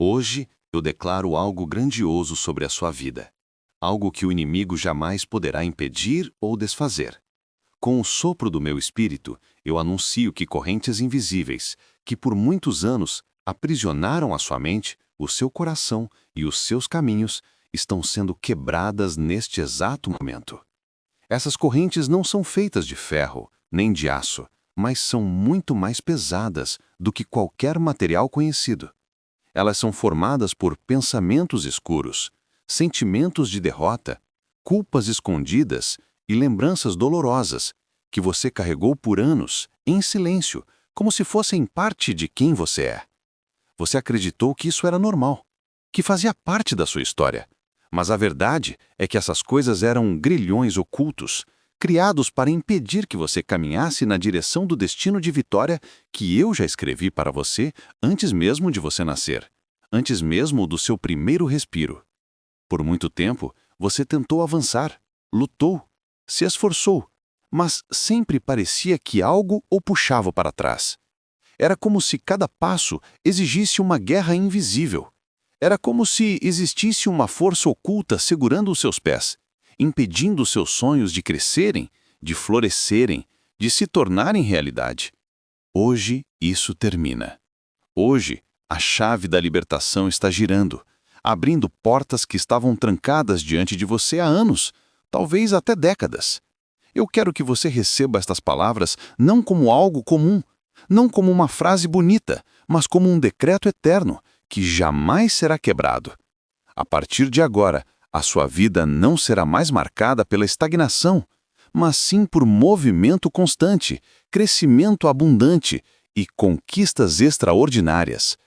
Hoje, eu declaro algo grandioso sobre a sua vida. Algo que o inimigo jamais poderá impedir ou desfazer. Com o sopro do meu espírito, eu anuncio que correntes invisíveis, que por muitos anos aprisionaram a sua mente, o seu coração e os seus caminhos, estão sendo quebradas neste exato momento. Essas correntes não são feitas de ferro, nem de aço, mas são muito mais pesadas do que qualquer material conhecido. Elas são formadas por pensamentos escuros, sentimentos de derrota, culpas escondidas e lembranças dolorosas que você carregou por anos, em silêncio, como se fossem parte de quem você é. Você acreditou que isso era normal, que fazia parte da sua história. Mas a verdade é que essas coisas eram grilhões ocultos, criados para impedir que você caminhasse na direção do destino de vitória que eu já escrevi para você antes mesmo de você nascer, antes mesmo do seu primeiro respiro. Por muito tempo, você tentou avançar, lutou, se esforçou, mas sempre parecia que algo o puxava para trás. Era como se cada passo exigisse uma guerra invisível. Era como se existisse uma força oculta segurando os seus pés, impedindo seus sonhos de crescerem, de florescerem, de se tornarem realidade. Hoje, isso termina. Hoje, a chave da libertação está girando, abrindo portas que estavam trancadas diante de você há anos, talvez até décadas. Eu quero que você receba estas palavras não como algo comum, não como uma frase bonita, mas como um decreto eterno, que jamais será quebrado. A partir de agora, a sua vida não será mais marcada pela estagnação, mas sim por movimento constante, crescimento abundante e conquistas extraordinárias.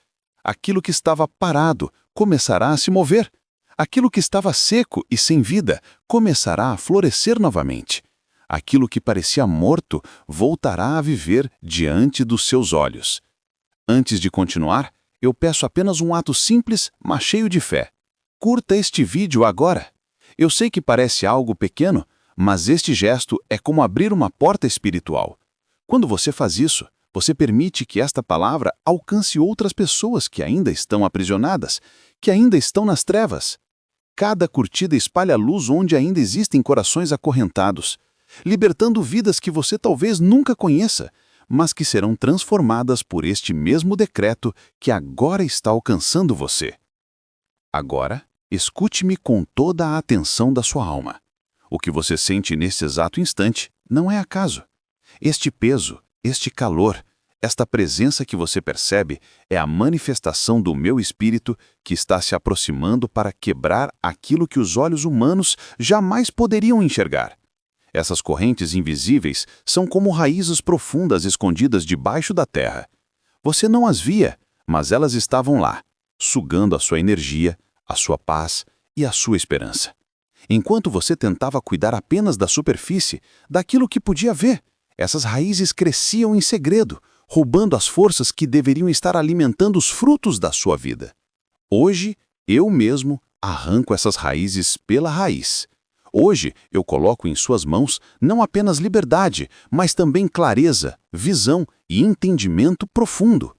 Aquilo que estava parado começará a se mover. Aquilo que estava seco e sem vida começará a florescer novamente. Aquilo que parecia morto voltará a viver diante dos seus olhos. Antes de continuar, eu peço apenas um ato simples, mas cheio de fé. Curta este vídeo agora. Eu sei que parece algo pequeno, mas este gesto é como abrir uma porta espiritual. Quando você faz isso, você permite que esta palavra alcance outras pessoas que ainda estão aprisionadas, que ainda estão nas trevas. Cada curtida espalha luz onde ainda existem corações acorrentados, libertando vidas que você talvez nunca conheça, mas que serão transformadas por este mesmo decreto que agora está alcançando você. Agora, escute-me com toda a atenção da sua alma. O que você sente nesse exato instante não é acaso. Este peso, este calor, esta presença que você percebe é a manifestação do meu espírito que está se aproximando para quebrar aquilo que os olhos humanos jamais poderiam enxergar. Essas correntes invisíveis são como raízes profundas escondidas debaixo da terra. Você não as via, mas elas estavam lá, sugando a sua energia, a sua paz e a sua esperança. Enquanto você tentava cuidar apenas da superfície, daquilo que podia ver, essas raízes cresciam em segredo, roubando as forças que deveriam estar alimentando os frutos da sua vida. Hoje, eu mesmo arranco essas raízes pela raiz. Hoje, eu coloco em suas mãos não apenas liberdade, mas também clareza, visão e entendimento profundo.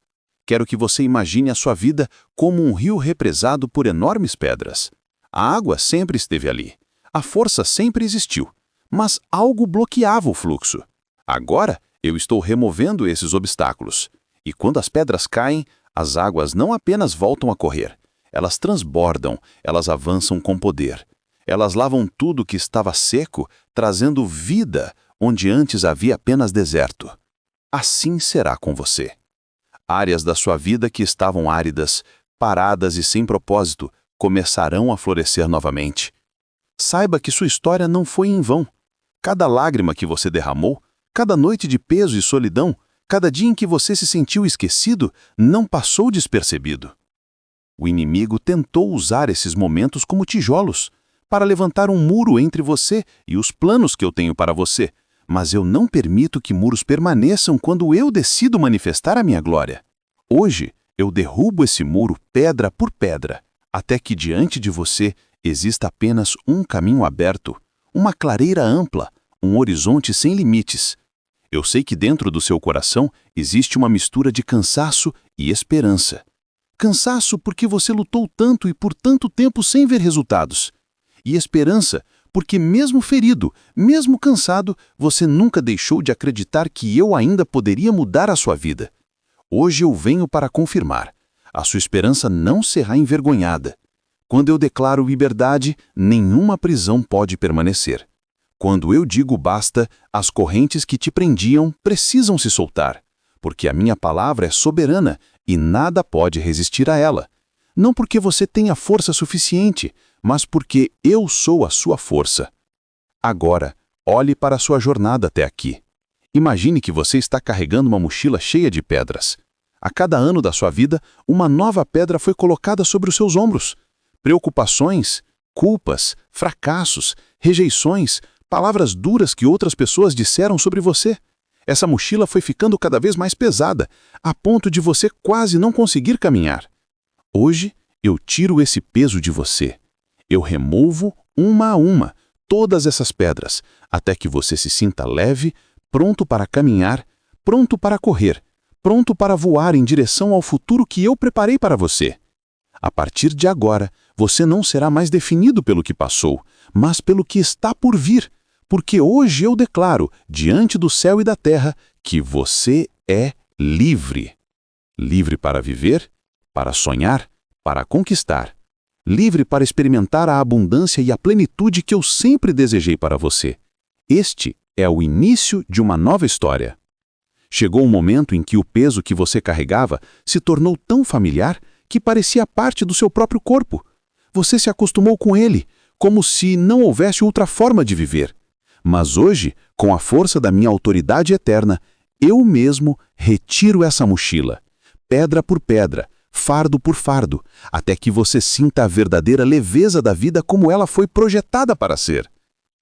Quero que você imagine a sua vida como um rio represado por enormes pedras. A água sempre esteve ali. A força sempre existiu. Mas algo bloqueava o fluxo. Agora, eu estou removendo esses obstáculos. E quando as pedras caem, as águas não apenas voltam a correr. Elas transbordam, elas avançam com poder. Elas lavam tudo que estava seco, trazendo vida onde antes havia apenas deserto. Assim será com você. Áreas da sua vida que estavam áridas, paradas e sem propósito, começarão a florescer novamente. Saiba que sua história não foi em vão. Cada lágrima que você derramou, cada noite de peso e solidão, cada dia em que você se sentiu esquecido, não passou despercebido. O inimigo tentou usar esses momentos como tijolos, para levantar um muro entre você e os planos que eu tenho para você, mas eu não permito que muros permaneçam quando eu decido manifestar a minha glória. Hoje, eu derrubo esse muro pedra por pedra, até que diante de você exista apenas um caminho aberto, uma clareira ampla, um horizonte sem limites. Eu sei que dentro do seu coração existe uma mistura de cansaço e esperança. Cansaço porque você lutou tanto e por tanto tempo sem ver resultados. E esperança porque mesmo ferido, mesmo cansado, você nunca deixou de acreditar que eu ainda poderia mudar a sua vida. Hoje eu venho para confirmar. A sua esperança não será envergonhada. Quando eu declaro liberdade, nenhuma prisão pode permanecer. Quando eu digo basta, as correntes que te prendiam precisam se soltar, porque a minha palavra é soberana e nada pode resistir a ela. Não porque você tenha força suficiente, mas porque eu sou a sua força. Agora, olhe para a sua jornada até aqui. Imagine que você está carregando uma mochila cheia de pedras. A cada ano da sua vida, uma nova pedra foi colocada sobre os seus ombros. Preocupações, culpas, fracassos, rejeições, palavras duras que outras pessoas disseram sobre você. Essa mochila foi ficando cada vez mais pesada, a ponto de você quase não conseguir caminhar. Hoje, eu tiro esse peso de você. Eu removo, uma a uma, todas essas pedras, até que você se sinta leve, pronto para caminhar, pronto para correr, pronto para voar em direção ao futuro que eu preparei para você. A partir de agora, você não será mais definido pelo que passou, mas pelo que está por vir, porque hoje eu declaro, diante do céu e da terra, que você é livre. Livre para viver, para sonhar, para conquistar. Livre para experimentar a abundância e a plenitude que eu sempre desejei para você. Este é o início de uma nova história. Chegou um momento em que o peso que você carregava se tornou tão familiar que parecia parte do seu próprio corpo. Você se acostumou com ele, como se não houvesse outra forma de viver. Mas hoje, com a força da minha autoridade eterna, eu mesmo retiro essa mochila, pedra por pedra, fardo por fardo, até que você sinta a verdadeira leveza da vida como ela foi projetada para ser.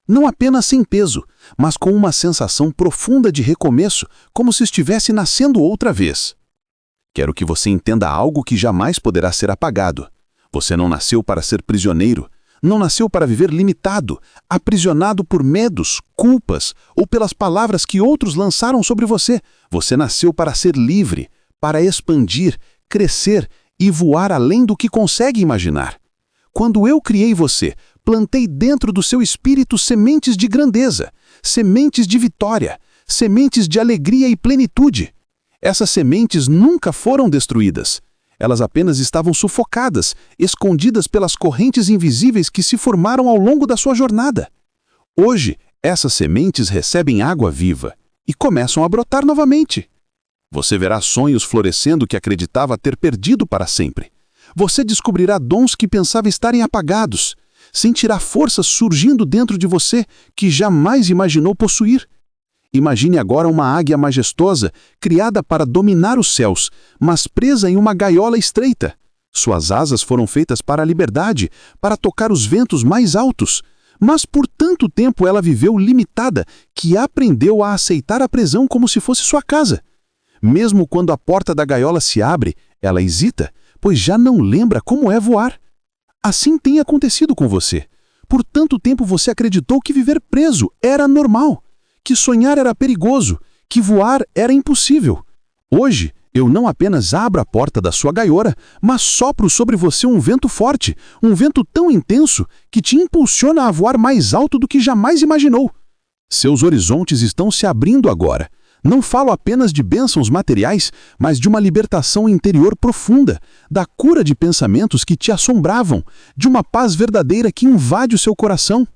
Não apenas sem peso, mas com uma sensação profunda de recomeço, como se estivesse nascendo outra vez. Quero que você entenda algo que jamais poderá ser apagado. Você não nasceu para ser prisioneiro, não nasceu para viver limitado, aprisionado por medos, culpas ou pelas palavras que outros lançaram sobre você. Você nasceu para ser livre, para expandir, crescer e voar além do que consegue imaginar. Quando eu criei você, plantei dentro do seu espírito sementes de grandeza, sementes de vitória, sementes de alegria e plenitude. Essas sementes nunca foram destruídas. Elas apenas estavam sufocadas, escondidas pelas correntes invisíveis que se formaram ao longo da sua jornada. Hoje, essas sementes recebem água viva e começam a brotar novamente. Você verá sonhos florescendo que acreditava ter perdido para sempre. Você descobrirá dons que pensava estarem apagados. Sentirá forças surgindo dentro de você que jamais imaginou possuir. Imagine agora uma águia majestosa, criada para dominar os céus, mas presa em uma gaiola estreita. Suas asas foram feitas para a liberdade, para tocar os ventos mais altos. Mas por tanto tempo ela viveu limitada, que aprendeu a aceitar a prisão como se fosse sua casa. Mesmo quando a porta da gaiola se abre, ela hesita, pois já não lembra como é voar. Assim tem acontecido com você. Por tanto tempo você acreditou que viver preso era normal, que sonhar era perigoso, que voar era impossível. Hoje, eu não apenas abro a porta da sua gaiola, mas sopro sobre você um vento forte, um vento tão intenso que te impulsiona a voar mais alto do que jamais imaginou. Seus horizontes estão se abrindo agora. Não falo apenas de bênçãos materiais, mas de uma libertação interior profunda, da cura de pensamentos que te assombravam, de uma paz verdadeira que invade o seu coração.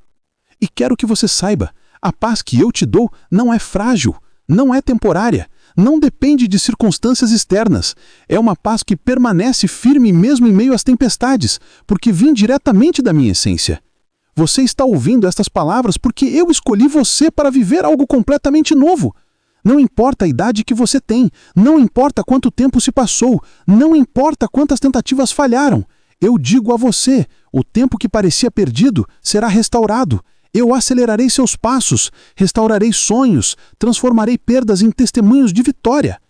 E quero que você saiba, a paz que eu te dou não é frágil, não é temporária, não depende de circunstâncias externas. É uma paz que permanece firme mesmo em meio às tempestades, porque vem diretamente da minha essência. Você está ouvindo estas palavras porque eu escolhi você para viver algo completamente novo. Não importa a idade que você tem, não importa quanto tempo se passou, não importa quantas tentativas falharam. Eu digo a você, o tempo que parecia perdido será restaurado. Eu acelerarei seus passos, restaurarei sonhos, transformarei perdas em testemunhos de vitória.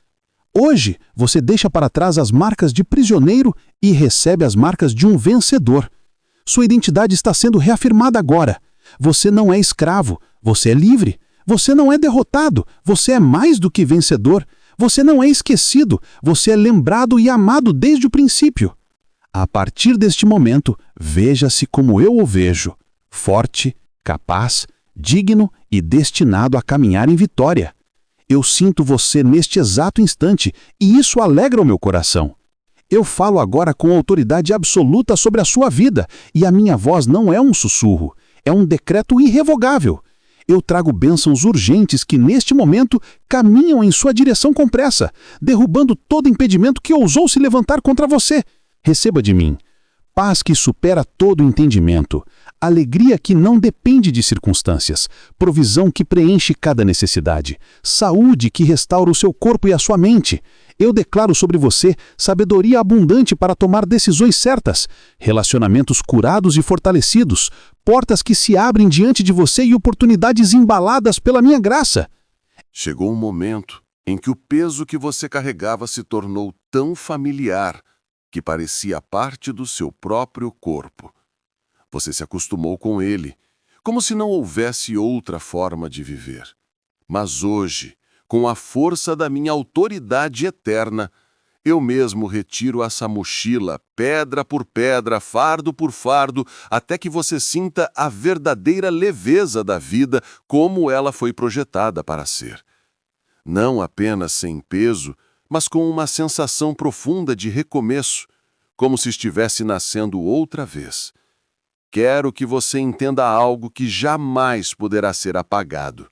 Hoje, você deixa para trás as marcas de prisioneiro e recebe as marcas de um vencedor. Sua identidade está sendo reafirmada agora. Você não é escravo, você é livre. Você não é derrotado, você é mais do que vencedor. Você não é esquecido, você é lembrado e amado desde o princípio. A partir deste momento, veja-se como eu o vejo, forte, capaz, digno e destinado a caminhar em vitória. Eu sinto você neste exato instante e isso alegra o meu coração. Eu falo agora com autoridade absoluta sobre a sua vida e a minha voz não é um sussurro, é um decreto irrevogável. Eu trago bênçãos urgentes que, neste momento, caminham em sua direção com pressa, derrubando todo impedimento que ousou se levantar contra você. Receba de mim paz que supera todo entendimento, alegria que não depende de circunstâncias, provisão que preenche cada necessidade, saúde que restaura o seu corpo e a sua mente. Eu declaro sobre você sabedoria abundante para tomar decisões certas, relacionamentos curados e fortalecidos, portas que se abrem diante de você e oportunidades embaladas pela minha graça. Chegou um momento em que o peso que você carregava se tornou tão familiar que parecia parte do seu próprio corpo. Você se acostumou com ele, como se não houvesse outra forma de viver. Mas hoje, com a força da minha autoridade eterna, eu mesmo retiro essa mochila, pedra por pedra, fardo por fardo, até que você sinta a verdadeira leveza da vida como ela foi projetada para ser. Não apenas sem peso, mas com uma sensação profunda de recomeço, como se estivesse nascendo outra vez. Quero que você entenda algo que jamais poderá ser apagado.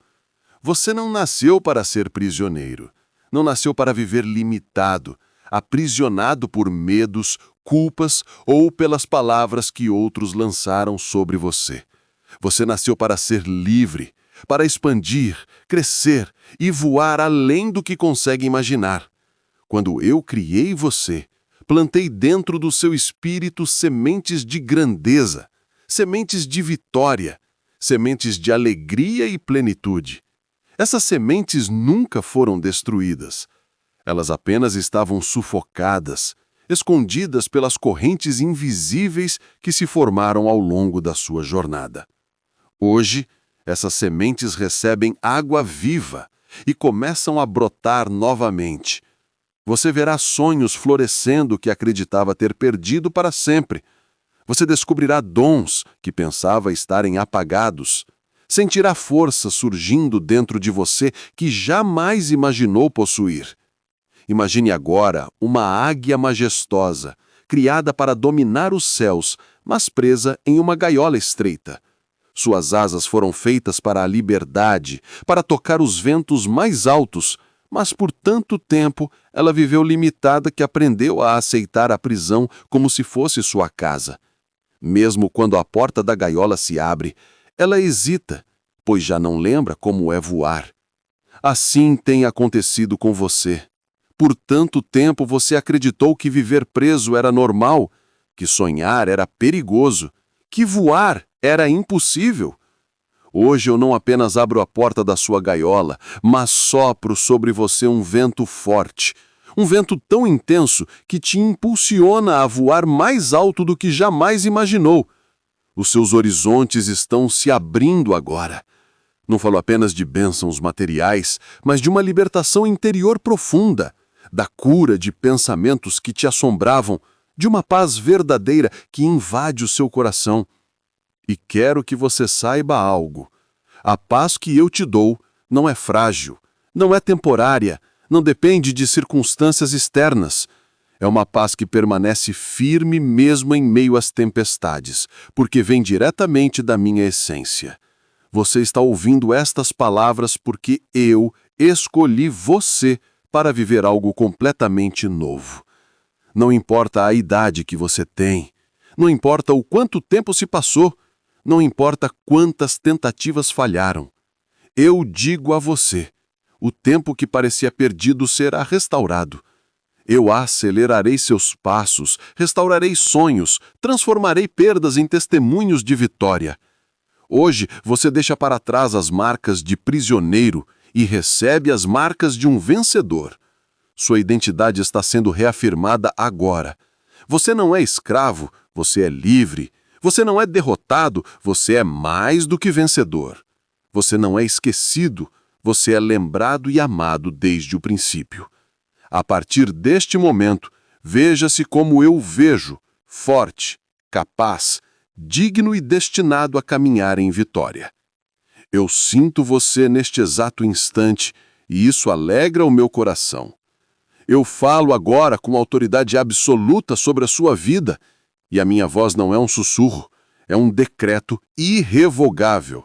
Você não nasceu para ser prisioneiro, não nasceu para viver limitado, aprisionado por medos, culpas ou pelas palavras que outros lançaram sobre você. Você nasceu para ser livre, para expandir, crescer e voar além do que consegue imaginar. Quando eu criei você, plantei dentro do seu espírito sementes de grandeza, sementes de vitória, sementes de alegria e plenitude. Essas sementes nunca foram destruídas. Elas apenas estavam sufocadas, escondidas pelas correntes invisíveis que se formaram ao longo da sua jornada. Hoje, essas sementes recebem água viva e começam a brotar novamente. Você verá sonhos florescendo que acreditava ter perdido para sempre. Você descobrirá dons que pensava estarem apagados. Sentirá força surgindo dentro de você que jamais imaginou possuir. Imagine agora uma águia majestosa, criada para dominar os céus, mas presa em uma gaiola estreita. Suas asas foram feitas para a liberdade, para tocar os ventos mais altos, mas por tanto tempo ela viveu limitada que aprendeu a aceitar a prisão como se fosse sua casa. Mesmo quando a porta da gaiola se abre, ela hesita, pois já não lembra como é voar. Assim tem acontecido com você. Por tanto tempo você acreditou que viver preso era normal, que sonhar era perigoso, que voar era impossível. Hoje eu não apenas abro a porta da sua gaiola, mas sopro sobre você um vento forte, um vento tão intenso que te impulsiona a voar mais alto do que jamais imaginou. Os seus horizontes estão se abrindo agora. Não falo apenas de bênçãos materiais, mas de uma libertação interior profunda, da cura de pensamentos que te assombravam, de uma paz verdadeira que invade o seu coração. E quero que você saiba algo. A paz que eu te dou não é frágil, não é temporária, não depende de circunstâncias externas. É uma paz que permanece firme mesmo em meio às tempestades, porque vem diretamente da minha essência. Você está ouvindo estas palavras porque eu escolhi você para viver algo completamente novo. Não importa a idade que você tem, não importa o quanto tempo se passou, não importa quantas tentativas falharam. Eu digo a você, o tempo que parecia perdido será restaurado. Eu acelerarei seus passos, restaurarei sonhos, transformarei perdas em testemunhos de vitória. Hoje você deixa para trás as marcas de prisioneiro e recebe as marcas de um vencedor. Sua identidade está sendo reafirmada agora. Você não é escravo, você é livre. Você não é derrotado, você é mais do que vencedor. Você não é esquecido, você é lembrado e amado desde o princípio. A partir deste momento, veja-se como eu vejo, forte, capaz, digno e destinado a caminhar em vitória. Eu sinto você neste exato instante e isso alegra o meu coração. Eu falo agora com autoridade absoluta sobre a sua vida e a minha voz não é um sussurro, é um decreto irrevogável.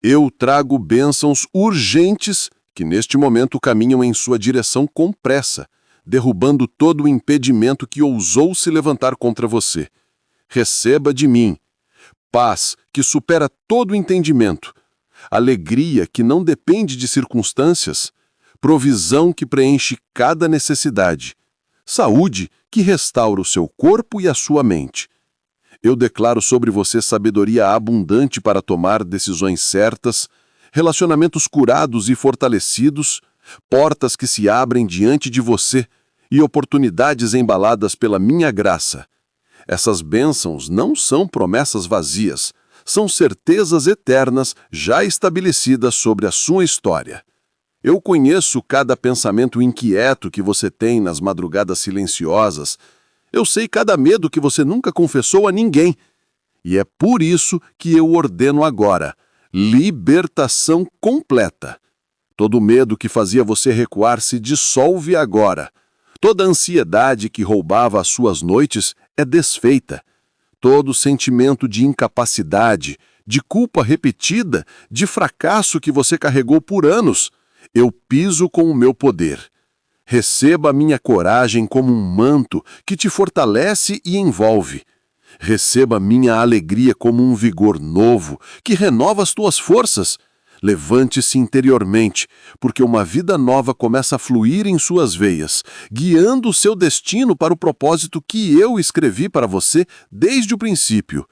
Eu trago bênçãos urgentes que neste momento caminham em sua direção com pressa, derrubando todo o impedimento que ousou se levantar contra você. Receba de mim paz que supera todo entendimento, alegria que não depende de circunstâncias, provisão que preenche cada necessidade, saúde que restaura o seu corpo e a sua mente. Eu declaro sobre você sabedoria abundante para tomar decisões certas, relacionamentos curados e fortalecidos, portas que se abrem diante de você e oportunidades embaladas pela minha graça. Essas bênçãos não são promessas vazias, são certezas eternas já estabelecidas sobre a sua história. Eu conheço cada pensamento inquieto que você tem nas madrugadas silenciosas. Eu sei cada medo que você nunca confessou a ninguém. E é por isso que eu ordeno agora libertação completa. Todo medo que fazia você recuar se dissolve agora. Toda ansiedade que roubava as suas noites é desfeita. Todo sentimento de incapacidade, de culpa repetida, de fracasso que você carregou por anos, eu piso com o meu poder. Receba a minha coragem como um manto que te fortalece e envolve. Receba minha alegria como um vigor novo que renova as tuas forças. Levante-se interiormente, porque uma vida nova começa a fluir em suas veias, guiando o seu destino para o propósito que eu escrevi para você desde o princípio.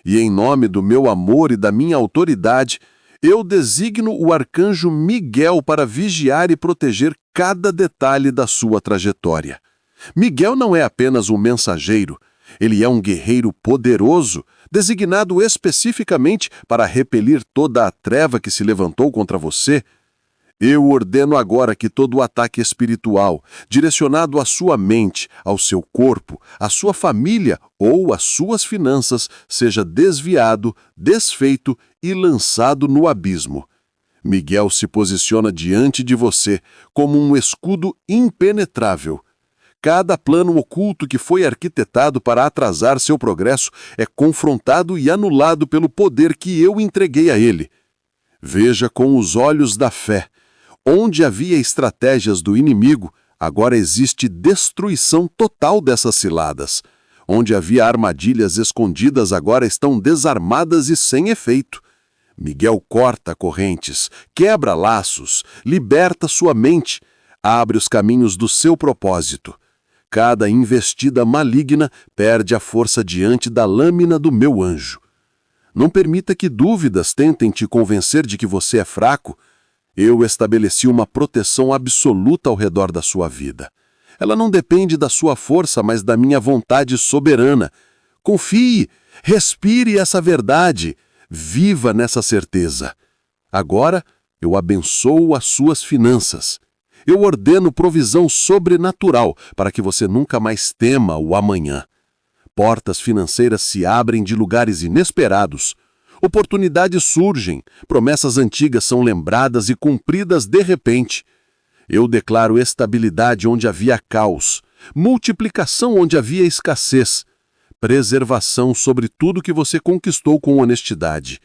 E em nome do meu amor e da minha autoridade, eu designo o arcanjo Miguel para vigiar e proteger cada detalhe da sua trajetória. Miguel não é apenas um mensageiro, ele é um guerreiro poderoso, designado especificamente para repelir toda a treva que se levantou contra você. Eu ordeno agora que todo o ataque espiritual, direcionado à sua mente, ao seu corpo, à sua família ou às suas finanças, seja desviado, desfeito e lançado no abismo. Miguel se posiciona diante de você como um escudo impenetrável. Cada plano oculto que foi arquitetado para atrasar seu progresso é confrontado e anulado pelo poder que eu entreguei a ele. Veja com os olhos da fé. Onde havia estratégias do inimigo, agora existe destruição total dessas ciladas. Onde havia armadilhas escondidas, agora estão desarmadas e sem efeito. Miguel corta correntes, quebra laços, liberta sua mente, abre os caminhos do seu propósito. Cada investida maligna perde a força diante da lâmina do meu anjo. Não permita que dúvidas tentem te convencer de que você é fraco. Eu estabeleci uma proteção absoluta ao redor da sua vida. Ela não depende da sua força, mas da minha vontade soberana. Confie, respire essa verdade, viva nessa certeza. Agora, eu abençoo as suas finanças. Eu ordeno provisão sobrenatural para que você nunca mais tema o amanhã. Portas financeiras se abrem de lugares inesperados. Oportunidades surgem, promessas antigas são lembradas e cumpridas de repente. Eu declaro estabilidade onde havia caos, multiplicação onde havia escassez, preservação sobre tudo que você conquistou com honestidade.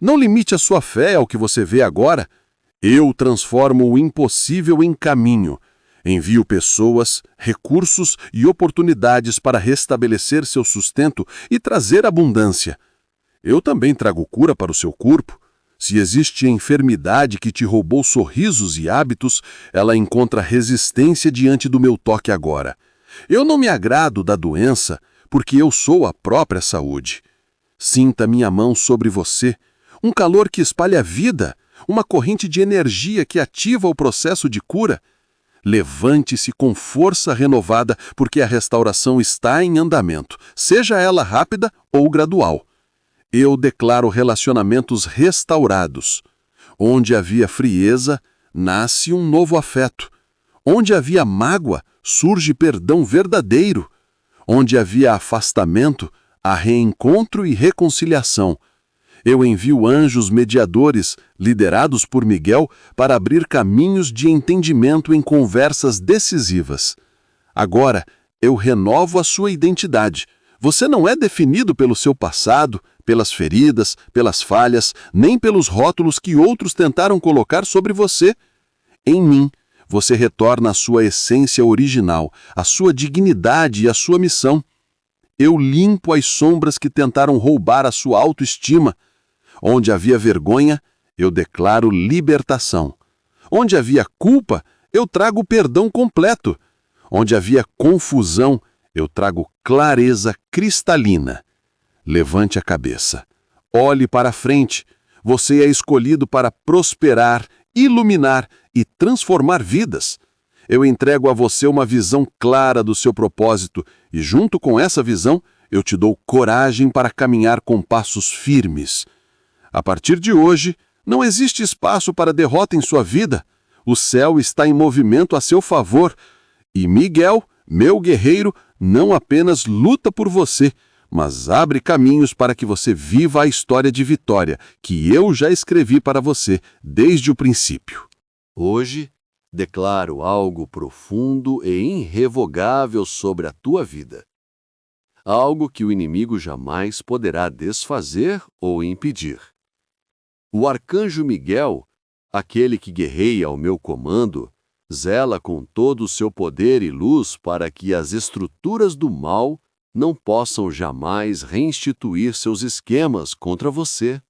Não limite a sua fé ao que você vê agora. Eu transformo o impossível em caminho. Envio pessoas, recursos e oportunidades para restabelecer seu sustento e trazer abundância. Eu também trago cura para o seu corpo. Se existe enfermidade que te roubou sorrisos e hábitos, ela encontra resistência diante do meu toque agora. Eu não me agrado da doença, porque eu sou a própria saúde. Sinta minha mão sobre você, um calor que espalha vida, uma corrente de energia que ativa o processo de cura. Levante-se com força renovada, porque a restauração está em andamento, seja ela rápida ou gradual. Eu declaro relacionamentos restaurados. Onde havia frieza, nasce um novo afeto. Onde havia mágoa, surge perdão verdadeiro. Onde havia afastamento, há reencontro e reconciliação. Eu envio anjos mediadores, liderados por Miguel, para abrir caminhos de entendimento em conversas decisivas. Agora, eu renovo a sua identidade. Você não é definido pelo seu passado, pelas feridas, pelas falhas, nem pelos rótulos que outros tentaram colocar sobre você. Em mim, você retorna à sua essência original, à sua dignidade e à sua missão. Eu limpo as sombras que tentaram roubar a sua autoestima. Onde havia vergonha, eu declaro libertação. Onde havia culpa, eu trago perdão completo. Onde havia confusão, eu trago clareza cristalina. Levante a cabeça. Olhe para frente. Você é escolhido para prosperar, iluminar e transformar vidas. Eu entrego a você uma visão clara do seu propósito e, junto com essa visão, eu te dou coragem para caminhar com passos firmes. A partir de hoje, não existe espaço para derrota em sua vida. O céu está em movimento a seu favor. E Miguel, meu guerreiro, não apenas luta por você, mas abre caminhos para que você viva a história de vitória que eu já escrevi para você desde o princípio. Hoje, declaro algo profundo e irrevogável sobre a tua vida. Algo que o inimigo jamais poderá desfazer ou impedir. O arcanjo Miguel, aquele que guerreia ao meu comando, zela com todo o seu poder e luz para que as estruturas do mal não possam jamais reinstituir seus esquemas contra você.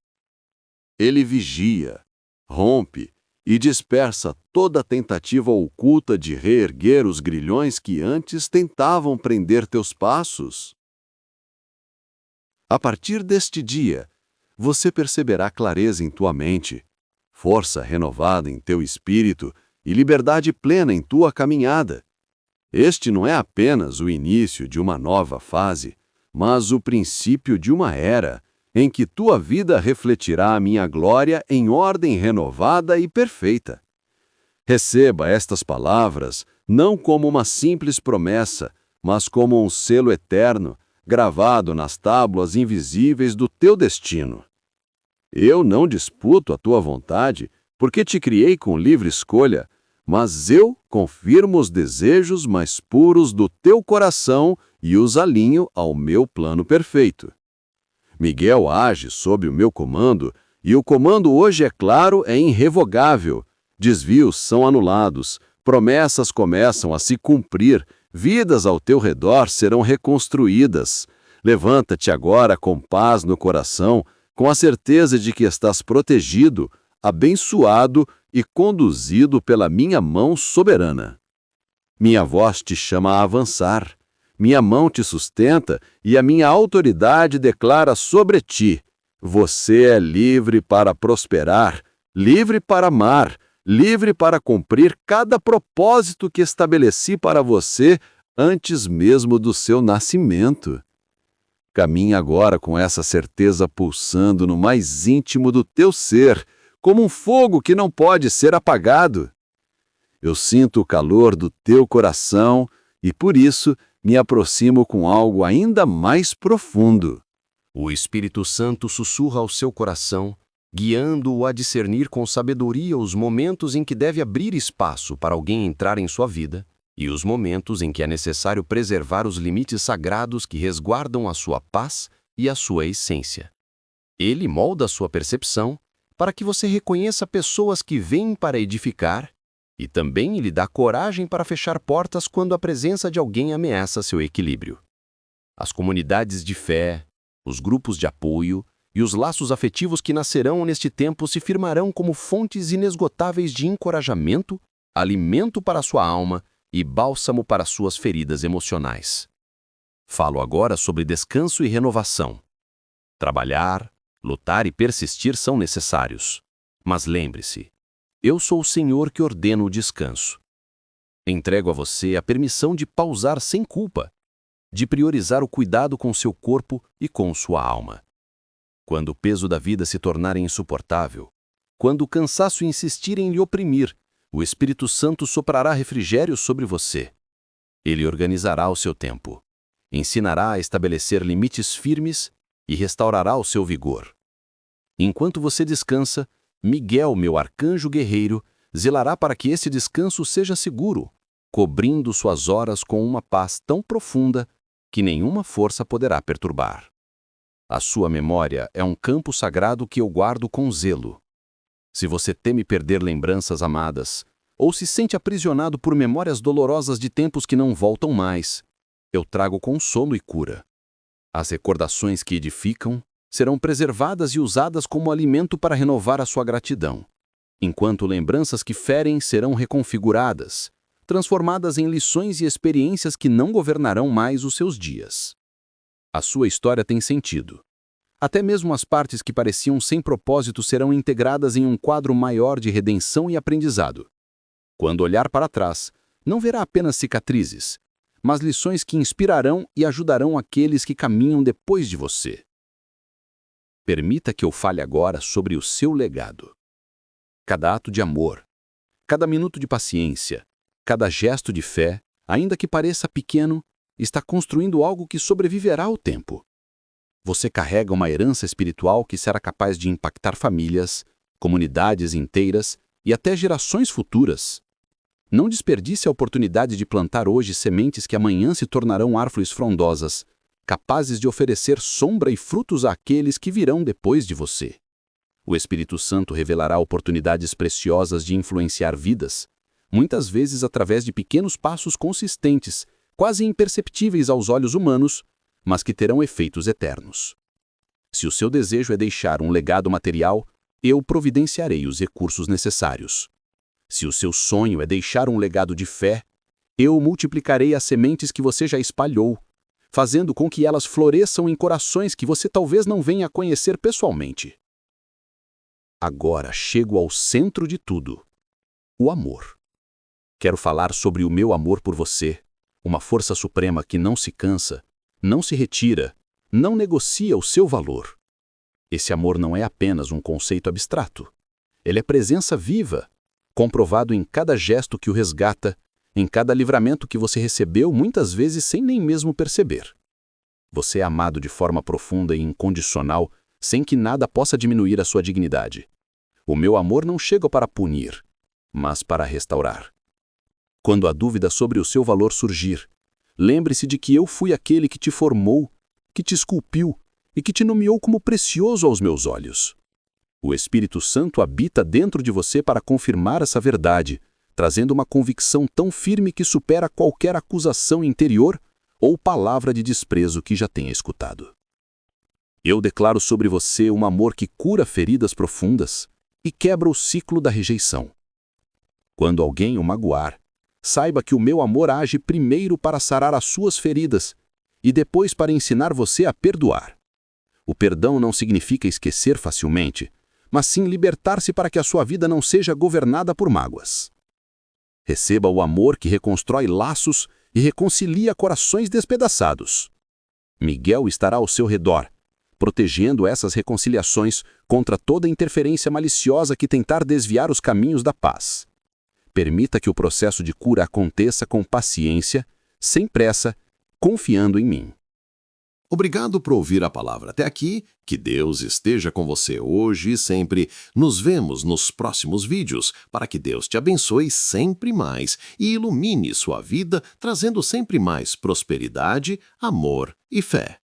Ele vigia, rompe e dispersa toda a tentativa oculta de reerguer os grilhões que antes tentavam prender teus passos. A partir deste dia, você perceberá clareza em tua mente, força renovada em teu espírito e liberdade plena em tua caminhada. Este não é apenas o início de uma nova fase, mas o princípio de uma era em que tua vida refletirá a minha glória em ordem renovada e perfeita. Receba estas palavras não como uma simples promessa, mas como um selo eterno, gravado nas tábuas invisíveis do teu destino. Eu não disputo a tua vontade, porque te criei com livre escolha, mas eu confirmo os desejos mais puros do teu coração e os alinho ao meu plano perfeito. Miguel age sob o meu comando, e o comando hoje, é claro, é irrevogável. Desvios são anulados, promessas começam a se cumprir, vidas ao teu redor serão reconstruídas. Levanta-te agora com paz no coração, com a certeza de que estás protegido, abençoado e conduzido pela minha mão soberana. Minha voz te chama a avançar, minha mão te sustenta e a minha autoridade declara sobre ti: você é livre para prosperar, livre para amar, livre para cumprir cada propósito que estabeleci para você antes mesmo do seu nascimento. Caminhe agora com essa certeza pulsando no mais íntimo do teu ser, como um fogo que não pode ser apagado. Eu sinto o calor do teu coração e, por isso, me aproximo com algo ainda mais profundo. O Espírito Santo sussurra ao seu coração, guiando-o a discernir com sabedoria os momentos em que deve abrir espaço para alguém entrar em sua vida e os momentos em que é necessário preservar os limites sagrados que resguardam a sua paz e a sua essência. Ele molda a sua percepção para que você reconheça pessoas que vêm para edificar e também lhe dá coragem para fechar portas quando a presença de alguém ameaça seu equilíbrio. As comunidades de fé, os grupos de apoio e os laços afetivos que nascerão neste tempo se firmarão como fontes inesgotáveis de encorajamento, alimento para sua alma e bálsamo para suas feridas emocionais. Falo agora sobre descanso e renovação. Trabalhar, lutar e persistir são necessários. Mas lembre-se, eu sou o Senhor que ordeno o descanso. Entrego a você a permissão de pausar sem culpa, de priorizar o cuidado com seu corpo e com sua alma. Quando o peso da vida se tornar insuportável, quando o cansaço insistir em lhe oprimir, O Espírito Santo soprará refrigério sobre você. Ele organizará o seu tempo, ensinará a estabelecer limites firmes e restaurará o seu vigor. Enquanto você descansa, Miguel, meu arcanjo guerreiro, zelará para que esse descanso seja seguro, cobrindo suas horas com uma paz tão profunda que nenhuma força poderá perturbar. A sua memória é um campo sagrado que eu guardo com zelo. Se você teme perder lembranças amadas, ou se sente aprisionado por memórias dolorosas de tempos que não voltam mais, eu trago consolo e cura. As recordações que edificam serão preservadas e usadas como alimento para renovar a sua gratidão, enquanto lembranças que ferem serão reconfiguradas, transformadas em lições e experiências que não governarão mais os seus dias. A sua história tem sentido. Até mesmo as partes que pareciam sem propósito serão integradas em um quadro maior de redenção e aprendizado. Quando olhar para trás, não verá apenas cicatrizes, mas lições que inspirarão e ajudarão aqueles que caminham depois de você. Permita que eu fale agora sobre o seu legado. Cada ato de amor, cada minuto de paciência, cada gesto de fé, ainda que pareça pequeno, está construindo algo que sobreviverá ao tempo. Você carrega uma herança espiritual que será capaz de impactar famílias, comunidades inteiras e até gerações futuras. Não desperdice a oportunidade de plantar hoje sementes que amanhã se tornarão árvores frondosas, capazes de oferecer sombra e frutos àqueles que virão depois de você. O Espírito Santo revelará oportunidades preciosas de influenciar vidas, muitas vezes através de pequenos passos consistentes, quase imperceptíveis aos olhos humanos, mas que terão efeitos eternos. Se o seu desejo é deixar um legado material, eu providenciarei os recursos necessários. Se o seu sonho é deixar um legado de fé, eu multiplicarei as sementes que você já espalhou, fazendo com que elas floresçam em corações que você talvez não venha a conhecer pessoalmente. Agora chego ao centro de tudo: o amor. Quero falar sobre o meu amor por você, uma força suprema que não se cansa, não se retira, não negocia o seu valor. Esse amor não é apenas um conceito abstrato. Ele é presença viva, comprovado em cada gesto que o resgata, em cada livramento que você recebeu, muitas vezes sem nem mesmo perceber. Você é amado de forma profunda e incondicional, sem que nada possa diminuir a sua dignidade. O meu amor não chega para punir, mas para restaurar. Quando a dúvida sobre o seu valor surgir, lembre-se de que eu fui aquele que te formou, que te esculpiu e que te nomeou como precioso aos meus olhos. O Espírito Santo habita dentro de você para confirmar essa verdade, trazendo uma convicção tão firme que supera qualquer acusação interior ou palavra de desprezo que já tenha escutado. Eu declaro sobre você um amor que cura feridas profundas e quebra o ciclo da rejeição. Quando alguém o magoar, saiba que o meu amor age primeiro para sarar as suas feridas e depois para ensinar você a perdoar. O perdão não significa esquecer facilmente, mas sim libertar-se para que a sua vida não seja governada por mágoas. Receba o amor que reconstrói laços e reconcilia corações despedaçados. Miguel estará ao seu redor, protegendo essas reconciliações contra toda interferência maliciosa que tentar desviar os caminhos da paz. Permita que o processo de cura aconteça com paciência, sem pressa, confiando em mim. Obrigado por ouvir a palavra até aqui. Que Deus esteja com você hoje e sempre. Nos vemos nos próximos vídeos, para que Deus te abençoe sempre mais e ilumine sua vida, trazendo sempre mais prosperidade, amor e fé.